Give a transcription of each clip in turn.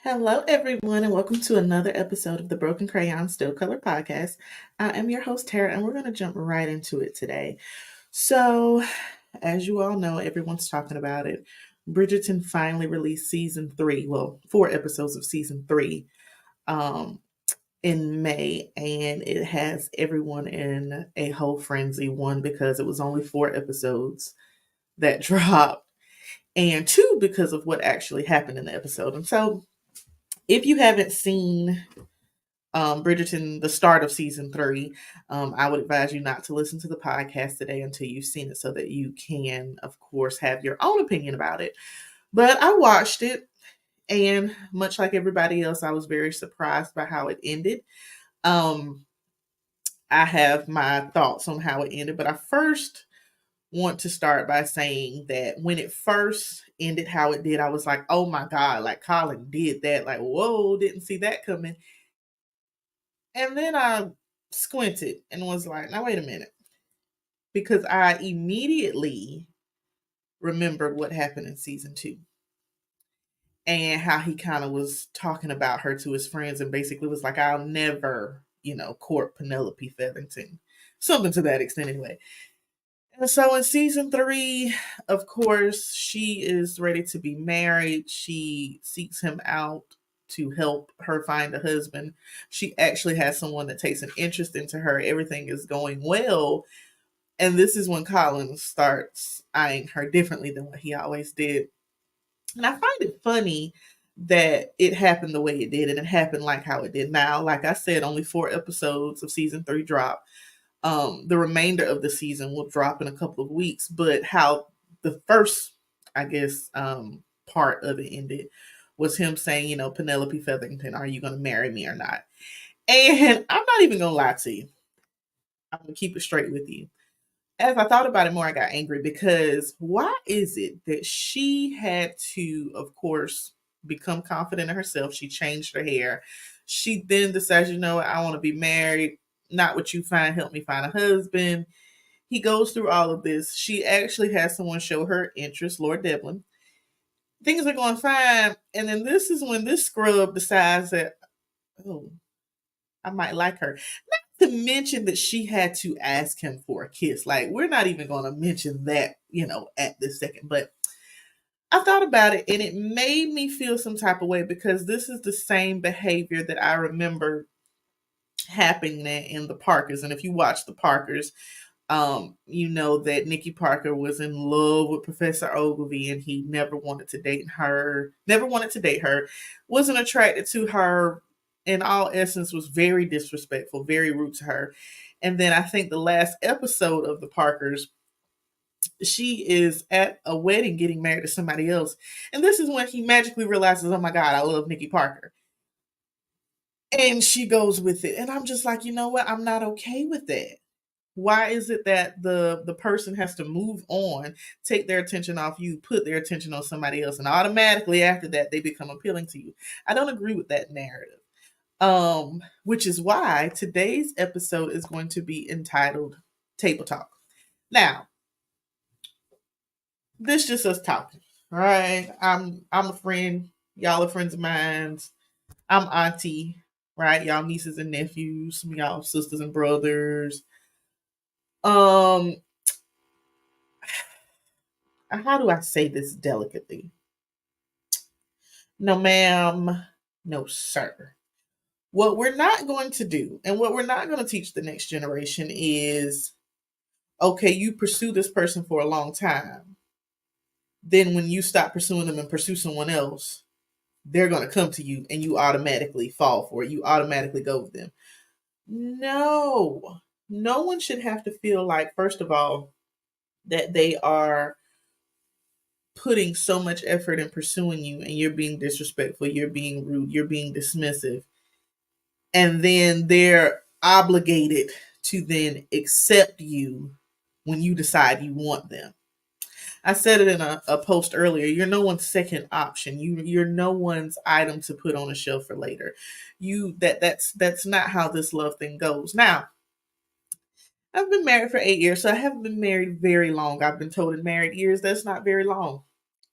Hello, everyone, and welcome to another episode of the Broken Crayon Still Color Podcast. I am your host, Tara, and we're going to jump right into it today. So, as you all know, everyone's talking about it. Bridgerton finally released season three, well, 4 episodes of season three um, in May, and it has everyone in a whole frenzy. One, because it was only 4 episodes that dropped, and two, because of what actually happened in the episode. And so, if you haven't seen Bridgerton, the start of season three, I would advise you not to listen to the podcast today until you've seen it so that you can, of course, have your own opinion about it. But I watched it, and much like everybody else, I was very surprised by how it ended. Um, I have my thoughts on how it ended, but I first want to start by saying that when it first ended how it did, I was like, oh my God, like Colin did that. Like, whoa, didn't see that coming. And then I squinted and was like, now wait a minute. Because I immediately remembered what happened in season two and how he kind of was talking about her to his friends and basically was like, I'll never, court Penelope Featherington. Something to that extent, anyway. And so in season three, of course, she is ready to be married. She seeks him out to help her find a husband. She actually has someone that takes an interest into her. Everything is going well. And this is when Colin starts eyeing her differently than what he always did. And I find it funny that it happened the way it did, and it happened like how it did. Now, like I said, only 4 episodes of season three drop. The remainder of the season will drop in a couple of weeks, but how the first, I guess, part of it ended was him saying, Penelope Featherington, are you going to marry me or not? And I'm not even going to lie to you. I'm going to keep it straight with you. As I thought about it more, I got angry because why is it that she had to, of course, become confident in herself? She changed her hair. She then decides, I want to be married. Not what you find, help me find a husband. He goes through all of this. She actually has someone show her interest, Lord Devlin. Things are going fine. And then this is when this scrub decides that, oh, I might like her. Not to mention that she had to ask him for a kiss. Like, we're not even going to mention that, at this second. But I thought about it and it made me feel some type of way because this is the same behavior that I remember happening in the Parkers. And if you watch the Parkers, you know that Nikki Parker was in love with Professor Ogilvy and he never wanted to date her, wasn't attracted to her, in all essence, was very disrespectful, very rude to her. And then I think the last episode of the Parkers, she is at a wedding getting married to somebody else. And this is when he magically realizes, oh my God, I love Nikki Parker. And she goes with it. And I'm just like, you know what? I'm not okay with that. Why is it that the person has to move on, take their attention off you, put their attention on somebody else, and automatically after that they become appealing to you? I don't agree with that narrative. Which is why today's episode is going to be entitled Table Talk. Now, this just us talking. All right. I'm a friend. Y'all are friends of mine. I'm auntie, right? Y'all nieces and nephews, some of y'all sisters and brothers. Um, how do I say this delicately? No, ma'am. No, sir. What we're not going to do, and what we're not going to teach the next generation is okay, you pursue this person for a long time. Then when you stop pursuing them and pursue someone else, they're going to come to you and you automatically fall for it. You automatically go with them. No, no one should have to feel like, first of all, that they are putting so much effort in pursuing you and you're being disrespectful, you're being rude, you're being dismissive. And then they're obligated to then accept you when you decide you want them. I said it in a post earlier. You're no one's second option. You're no one's item to put on a shelf for later. That's not how this love thing goes. Now, I've been married for 8 years, so I haven't been married very long. I've been told in married years that's not very long.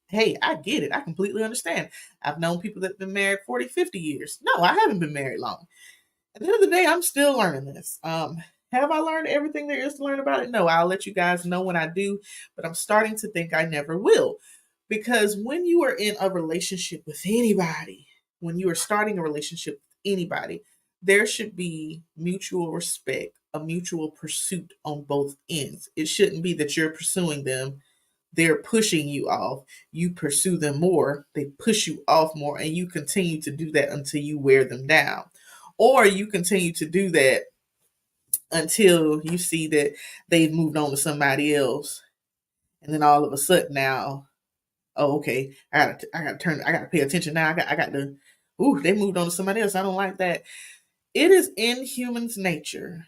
Hey, I get it. I completely understand. I've known people that have been married 40, 50 years. No, I haven't been married long. At the end of the day, I'm still learning this. Have I learned everything there is to learn about it? No, I'll let you guys know when I do, but I'm starting to think I never will. Because when you are in a relationship with anybody, when you are starting a relationship with anybody, there should be mutual respect, a mutual pursuit on both ends. It shouldn't be that you're pursuing them, they're pushing you off. You pursue them more, they push you off more, and you continue to do that until you wear them down. Or you continue to do that until you see that they've moved on to somebody else. And then all of a sudden now, oh, okay, I gotta pay attention now. I got to, ooh, they moved on to somebody else. I don't like that. It is in humans' nature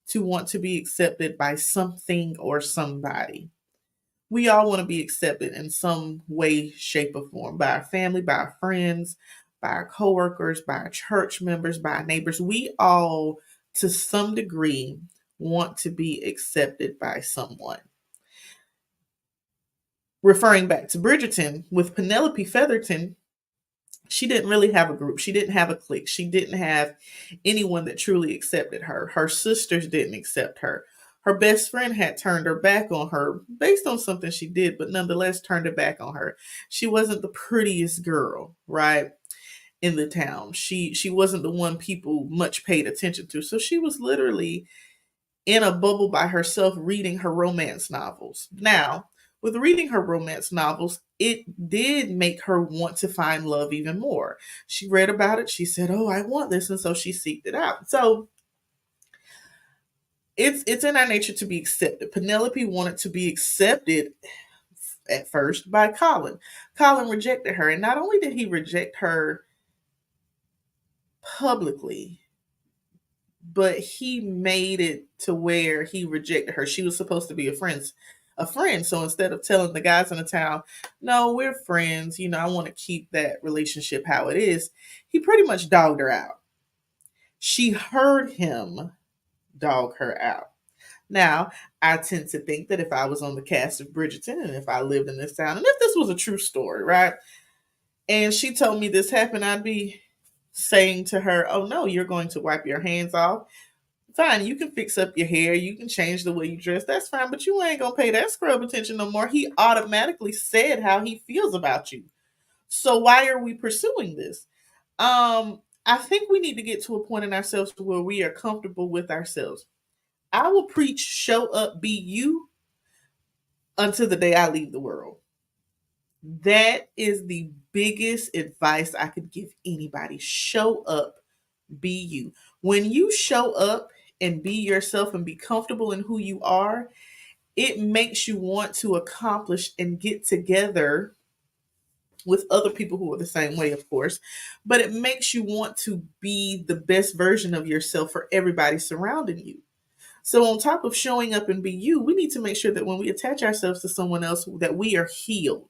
to want to be accepted by something or somebody. We all want to be accepted in some way, shape, or form by our family, by our friends, by our coworkers, by our church members, by our neighbors. We all, to some degree, want to be accepted by someone. Referring back to Bridgerton, with Penelope Featherton, she didn't really have a group. She didn't have a clique. She didn't have anyone that truly accepted her. Her sisters didn't accept her. Her best friend had turned her back on her based on something she did, but nonetheless turned her back on her. She wasn't the prettiest girl, right, in the town. She wasn't the one people much paid attention to. So she was literally in a bubble by herself reading her romance novels. Now, with reading her romance novels, it did make her want to find love even more. She read about it. She said, "Oh, I want this," and so she seeked it out. So it's in our nature to be accepted. Penelope wanted to be accepted at first by Colin. Colin rejected her, and not only did he reject her publicly, but he made it to where he rejected her. She was supposed to be a friend. So instead of telling the guys in the town, no, we're friends, I want to keep that relationship how it is, he pretty much dogged her out. She heard him dog her out. Now, I tend to think that if I was on the cast of Bridgerton and if I lived in this town, and if this was a true story, right? And she told me this happened, I'd be saying to her, oh no, you're going to wipe your hands off. Fine, you can fix up your hair, you can change the way you dress, that's fine, but you ain't gonna pay that scrub attention no more. He automatically said how he feels about you. So why are we pursuing this? I think we need to get to a point in ourselves where we are comfortable with ourselves. I will preach show up, be you until the day I leave the world. That is the biggest advice I could give anybody. Show up, be you. When you show up and be yourself and be comfortable in who you are, it makes you want to accomplish and get together with other people who are the same way, of course, but it makes you want to be the best version of yourself for everybody surrounding you. So on top of showing up and be you, we need to make sure that when we attach ourselves to someone else that we are healed.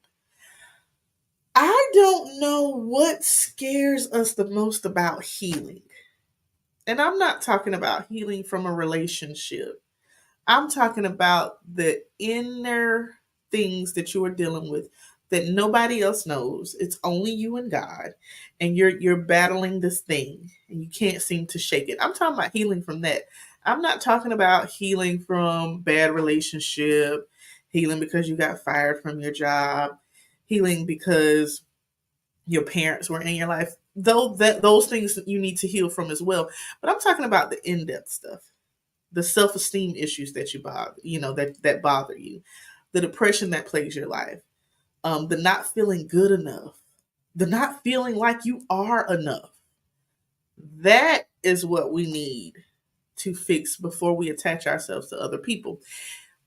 I don't know what scares us the most about healing. And I'm not talking about healing from a relationship. I'm talking about the inner things that you are dealing with that nobody else knows. It's only you and God. And you're battling this thing and you can't seem to shake it. I'm talking about healing from that. I'm not talking about healing from bad relationship, healing because you got fired from your job, healing because your parents were in your life. Though that those things you need to heal from as well. But I'm talking about the in-depth stuff, the self-esteem issues that that bother you, the depression that plagues your life, the not feeling good enough, the not feeling like you are enough. That is what we need to fix before we attach ourselves to other people.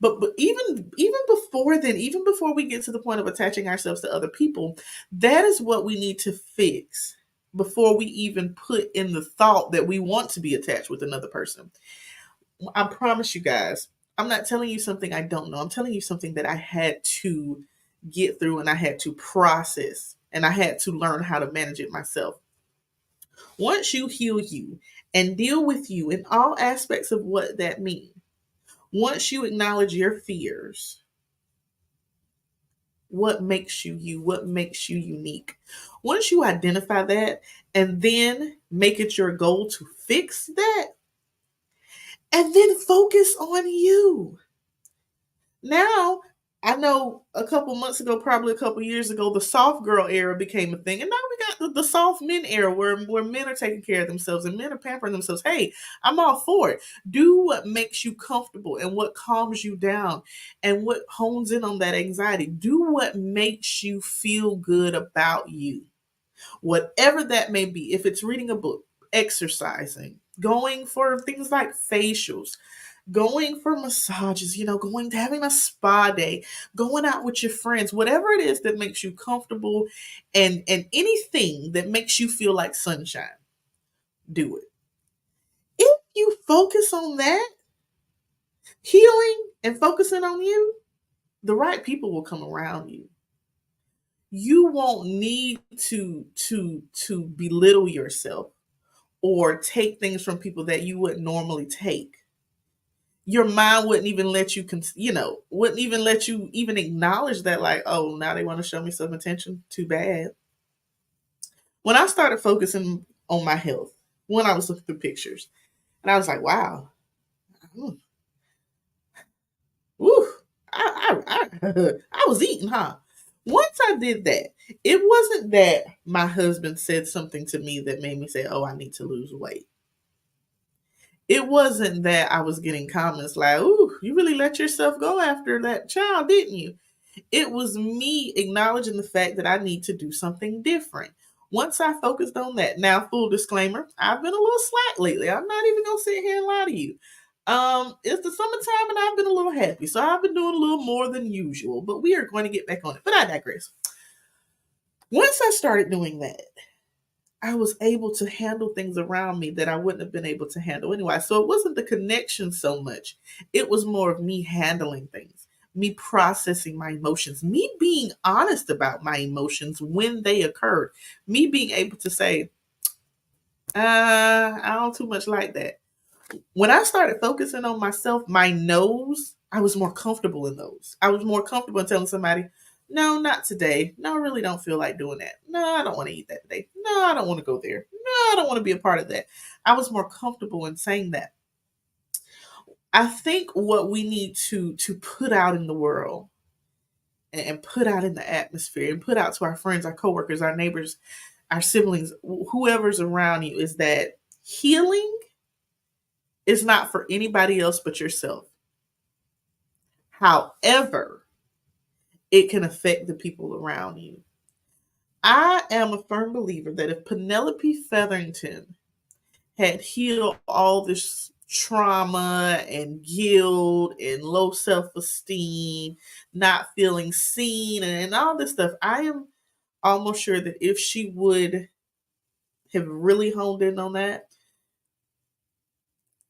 But even before then, even before we get to the point of attaching ourselves to other people, that is what we need to fix before we even put in the thought that we want to be attached with another person. I promise you guys, I'm not telling you something I don't know. I'm telling you something that I had to get through and I had to process and I had to learn how to manage it myself. Once you heal you and deal with you in all aspects of what that means, once you acknowledge your fears, What makes you you? What makes you unique? Once you identify that and then make it your goal to fix that, and then focus on you. Now, I know a couple months ago, probably a couple years ago, the soft girl era became a thing. And now we got the soft men era where men are taking care of themselves and men are pampering themselves. Hey, I'm all for it. Do what makes you comfortable and what calms you down and what hones in on that anxiety. Do what makes you feel good about you. Whatever that may be. If it's reading a book, exercising, going for things like facials, going for massages, going to having a spa day, going out with your friends, whatever it is that makes you comfortable and anything that makes you feel like sunshine, do it. If you focus on that, healing and focusing on you, the right people will come around you. You won't need to belittle yourself or take things from people that you wouldn't normally take. Your mind wouldn't even let you, wouldn't even let you even acknowledge that, like, oh, now they want to show me some attention. Too bad. When I started focusing on my health, when I was looking through pictures, and I was like, wow, woo, I was eating, huh? Once I did that, it wasn't that my husband said something to me that made me say, oh, I need to lose weight. It wasn't that I was getting comments like, ooh, you really let yourself go after that child, didn't you? It was me acknowledging the fact that I need to do something different. Once I focused on that, now full disclaimer, I've been a little slack lately. I'm not even gonna sit here and lie to you. It's the summertime and I've been a little happy, so I've been doing a little more than usual. But we are going to get back on it. But I digress. Once I started doing that, I was able to handle things around me that I wouldn't have been able to handle anyway. So it wasn't the connection so much. It was more of me handling things, me processing my emotions, me being honest about my emotions when they occurred, me being able to say, I don't too much like that. When I started focusing on myself, my no's, I was more comfortable in those. I was more comfortable in telling somebody, no, not today. No, I really don't feel like doing that. No, I don't want to eat that today. No, I don't want to go there. No, I don't want to be a part of that. I was more comfortable in saying that. I think what we need to put out in the world and put out in the atmosphere and put out to our friends, our coworkers, our neighbors, our siblings, whoever's around you is that healing is not for anybody else but yourself. However, it can affect the people around you. I am a firm believer that if Penelope Featherington had healed all this trauma and guilt and low self-esteem, not feeling seen, and all this stuff, I am almost sure that if she would have really honed in on that,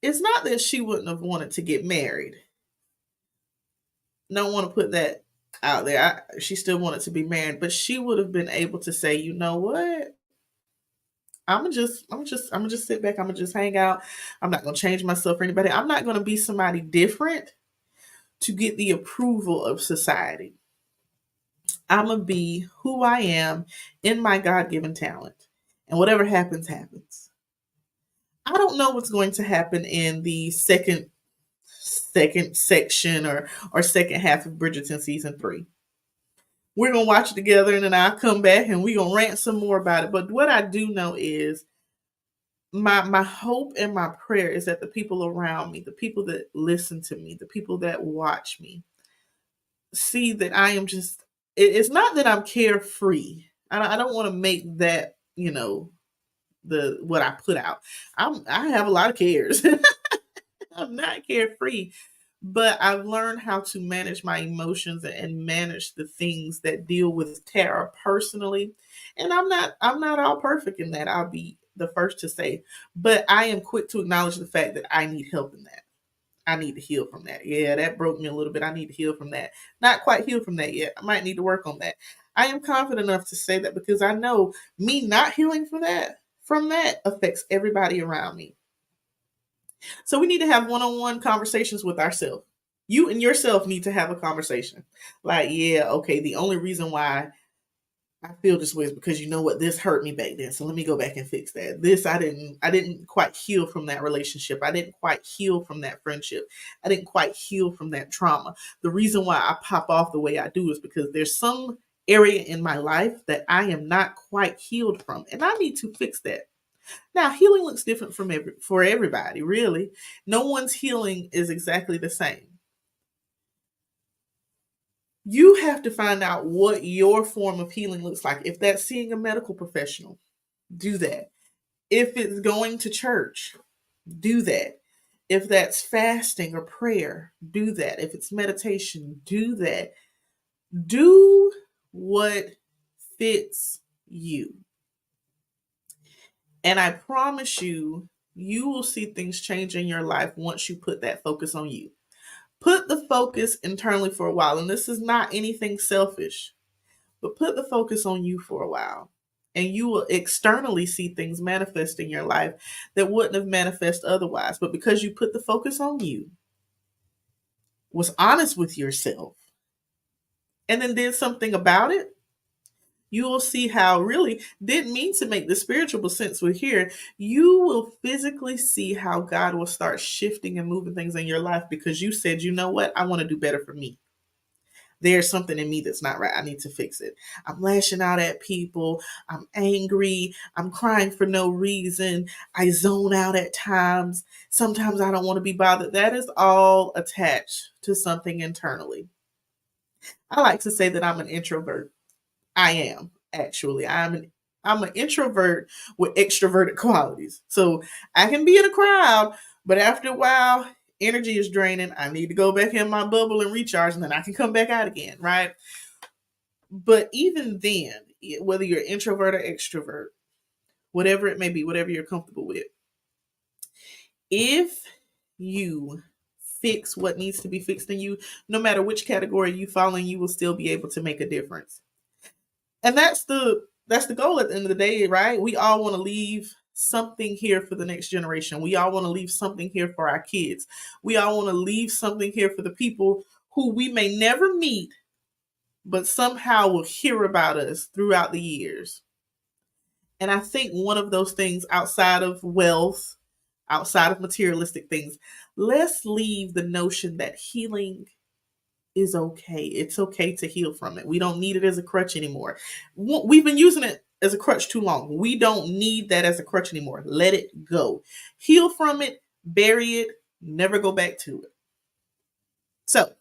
it's not that she wouldn't have wanted to get married. Don't want to put that out there. She still wanted to be married, but she would have been able to say, you know what? I'm gonna just sit back. I'm gonna just hang out. I'm not gonna change myself for anybody. I'm not gonna be somebody different to get the approval of society. I'm gonna be who I am in my God given talent, and whatever happens, happens. I don't know what's going to happen in the second section or second half of Bridgerton season 3. We're gonna watch it together, and then I'll come back and we're gonna rant some more about it. But what I do know is my hope and my prayer is that the people around me, the people that listen to me, the people that watch me, see that I am just. It's not that I'm carefree. I don't want to make that the what I put out. I have a lot of cares. I'm not carefree, but I've learned how to manage my emotions and manage the things that deal with Tara personally. And I'm not all perfect in that. I'll be the first to say, but I am quick to acknowledge the fact that I need help in that. I need to heal from that. Yeah, that broke me a little bit. I need to heal from that. Not quite healed from that yet. I might need to work on that. I am confident enough to say that because I know me not healing from that affects everybody around me. So we need to have one-on-one conversations with ourselves. You and yourself need to have a conversation. Like, yeah, okay, the only reason why I feel this way is because you know what, this hurt me back then. So let me go back and fix that. This I didn't quite heal from that relationship. I didn't quite heal from that friendship. I didn't quite heal from that trauma. The reason why I pop off the way I do is because there's some area in my life that I am not quite healed from, and I need to fix that. Now, healing looks different for everybody, really. No one's healing is exactly the same. You have to find out what your form of healing looks like. If that's seeing a medical professional, do that. If it's going to church, do that. If that's fasting or prayer, do that. If it's meditation, do that. Do what fits you. And I promise you, you will see things change in your life once you put that focus on you. Put the focus internally for a while. And this is not anything selfish, but put the focus on you for a while. And you will externally see things manifest in your life that wouldn't have manifested otherwise. But because you put the focus on you, was honest with yourself, and then did something about it, you will see how really didn't mean to make the spiritual, but since we're here, you will physically see how God will start shifting and moving things in your life because you said, you know what, I want to do better for me. There's something in me that's not right. I need to fix it. I'm lashing out at people. I'm angry. I'm crying for no reason. I zone out at times. Sometimes I don't want to be bothered. That is all attached to something internally. I like to say that I'm an introvert. I am actually. I'm an introvert with extroverted qualities. So I can be in a crowd, but after a while, energy is draining. I need to go back in my bubble and recharge, and then I can come back out again, right? But even then, whether you're introvert or extrovert, whatever it may be, whatever you're comfortable with, if you fix what needs to be fixed in you, no matter which category you fall in, you will still be able to make a difference. And that's the goal at the end of the day, right? We all want to leave something here for the next generation. We all want to leave something here for our kids. We all want to leave something here for the people who we may never meet, but somehow will hear about us throughout the years. And I think one of those things outside of wealth, outside of materialistic things, let's leave the notion that healing is okay. It's okay to heal from it. We don't need it as a crutch anymore. We've been using it as a crutch too long. We don't need that as a crutch anymore. Let it go. Heal from it, bury it, never go back to it. So,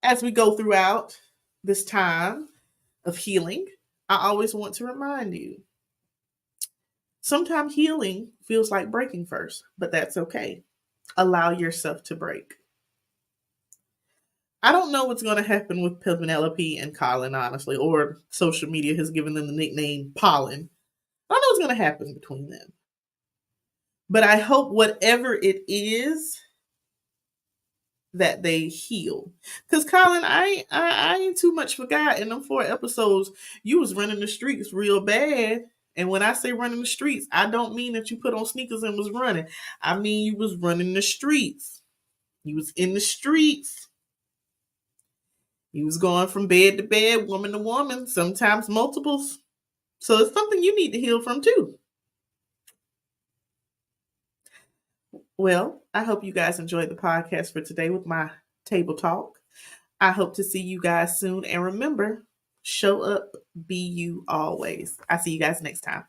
as we go throughout this time of healing, I always want to remind you sometimes healing feels like breaking first, but that's okay. Allow yourself to break. I don't know what's going to happen with Penelope and Colin, honestly, or social media has given them the nickname Pollen. I don't know what's going to happen between them. But I hope whatever it is that they heal. Because Colin, I ain't too much forgot in them 4 episodes, you was running the streets real bad. And when I say running the streets, I don't mean that you put on sneakers and was running. I mean you was running the streets. You was in the streets. You was going from bed to bed, woman to woman, sometimes multiples. So it's something you need to heal from too. Well, I hope you guys enjoyed the podcast for today with my table talk. I hope to see you guys soon. And remember, show up, be you always. I'll see you guys next time.